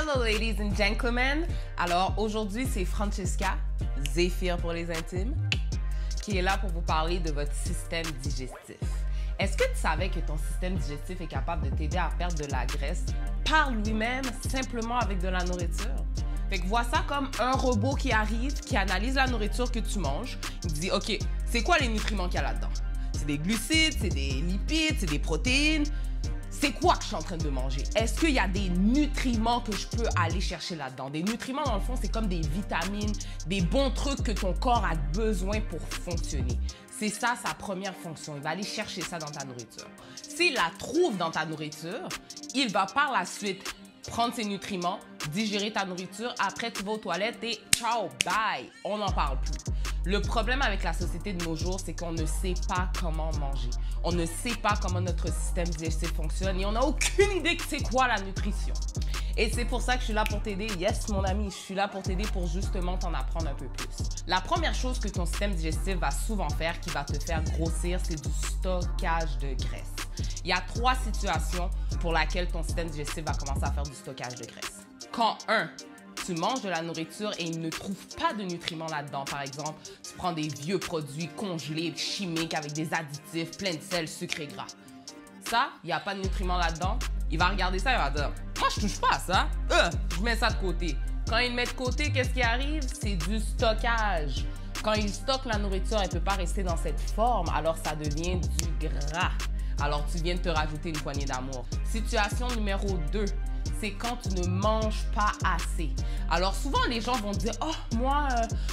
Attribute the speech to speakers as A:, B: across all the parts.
A: Hello ladies and gentlemen. Alors aujourd'hui c'est Francesca, Zéphir pour les intimes, qui est là pour vous parler de votre système digestif. Est-ce que tu savais que ton système digestif est capable de t'aider à perdre de la graisse par lui-même simplement avec de la nourriture? Fait que vois ça comme un robot qui arrive, qui analyse la nourriture que tu manges. Il dit, OK, c'est quoi les nutriments qu'il y a là-dedans? C'est des glucides, c'est des lipides, c'est des protéines. C'est quoi que je suis en train de manger? Est-ce qu'il y a des nutriments que je peux aller chercher là-dedans? Des nutriments, dans le fond, c'est comme des vitamines, des bons trucs que ton corps a besoin pour fonctionner. C'est ça sa première fonction. Il va aller chercher ça dans ta nourriture. S'il la trouve dans ta nourriture, il va par la suite prendre ces nutriments, digérer ta nourriture. Après, tu vas aux toilettes et ciao, bye, on n'en parle plus. Le problème avec la société de nos jours, c'est qu'on ne sait pas comment manger. On ne sait pas comment notre système digestif fonctionne et on n'a aucune idée que c'est quoi la nutrition. Et c'est pour ça que je suis là pour t'aider. Yes, mon ami, je suis là pour t'aider pour justement t'en apprendre un peu plus. La première chose que ton système digestif va souvent faire, qui va te faire grossir, c'est du stockage de graisse. Il y a 3 situations pour lesquelles ton système digestif va commencer à faire du stockage de graisse. Quand tu manges de la nourriture et il ne trouve pas de nutriments là-dedans. Par exemple, tu prends des vieux produits congelés, chimiques, avec des additifs, plein de sel, sucre et gras. Ça, il n'y a pas de nutriments là-dedans. Il va regarder ça et va dire, moi, je touche pas à ça. Je mets ça de côté. Quand il met de côté, qu'est-ce qui arrive? C'est du stockage. Quand il stocke la nourriture, elle ne peut pas rester dans cette forme, alors ça devient du gras. Alors, tu viens de te rajouter une poignée d'amour. Situation numéro 2. C'est quand tu ne manges pas assez. Alors souvent, les gens vont dire « Oh, moi,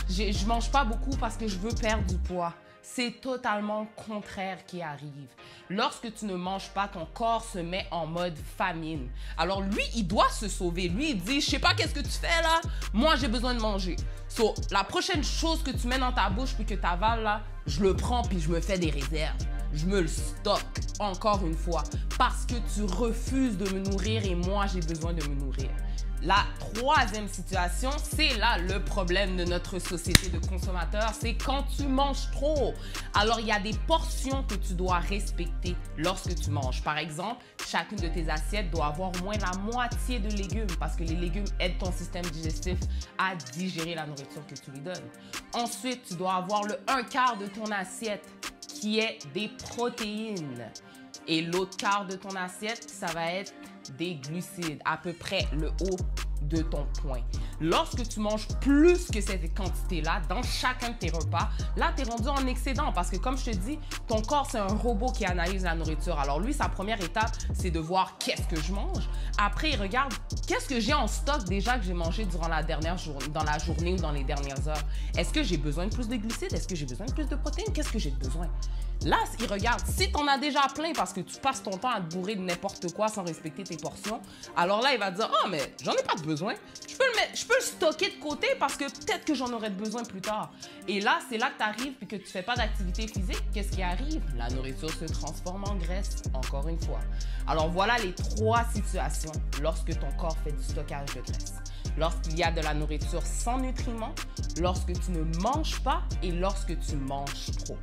A: je mange pas beaucoup parce que je veux perdre du poids. » C'est totalement contraire qui arrive. Lorsque tu ne manges pas, ton corps se met en mode famine. Alors lui, il doit se sauver. Lui, il dit « Je sais pas qu'est-ce que tu fais là, moi j'ai besoin de manger. » So, la prochaine chose que tu mets dans ta bouche puis que tu avales là, je le prends puis je me fais des réserves. Je me le stocke, encore une fois, parce que tu refuses de me nourrir et moi, j'ai besoin de me nourrir. La 3e situation, c'est là le problème de notre société de consommateurs, c'est quand tu manges trop. Alors, il y a des portions que tu dois respecter lorsque tu manges. Par exemple, chacune de tes assiettes doit avoir au moins la moitié de légumes parce que les légumes aident ton système digestif à digérer la nourriture que tu lui donnes. Ensuite, tu dois avoir le 1/4 de ton assiette qui est des protéines. Et l'autre quart de ton assiette, ça va être des glucides, à peu près le haut de ton poing. Lorsque tu manges plus que cette quantité-là dans chacun de tes repas, là, tu es rendu en excédent parce que, comme je te dis, ton corps, c'est un robot qui analyse la nourriture. Alors lui, sa première étape, c'est de voir qu'est-ce que je mange. Après, il regarde qu'est-ce que j'ai en stock déjà que j'ai mangé durant la dernière journée, dans la journée ou dans les dernières heures. Est-ce que j'ai besoin de plus de glucides? Est-ce que j'ai besoin de plus de protéines? Qu'est-ce que j'ai besoin? Là, il regarde. Si tu en as déjà plein parce que tu passes ton temps à te bourrer de n'importe quoi sans respecter tes portions, alors là, il va dire « Ah, mais j'en ai pas besoin. Je peux le stocker de côté parce que peut-être que j'en aurai besoin plus tard. » Et là, c'est là que tu arrives et que tu fais pas d'activité physique. Qu'est-ce qui arrive? La nourriture se transforme en graisse, encore une fois. Alors voilà les 3 situations lorsque ton corps fait du stockage de graisse. Lorsqu'il y a de la nourriture sans nutriments, lorsque tu ne manges pas et lorsque tu manges trop.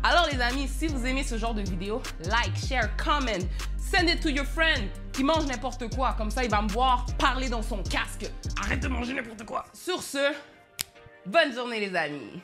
A: Alors les amis, si vous aimez ce genre de vidéo, like, share, comment, send it to your friend qui mange n'importe quoi. Comme ça, il va me voir parler dans son casque. Arrête de manger n'importe quoi. Sur ce, bonne journée les amis.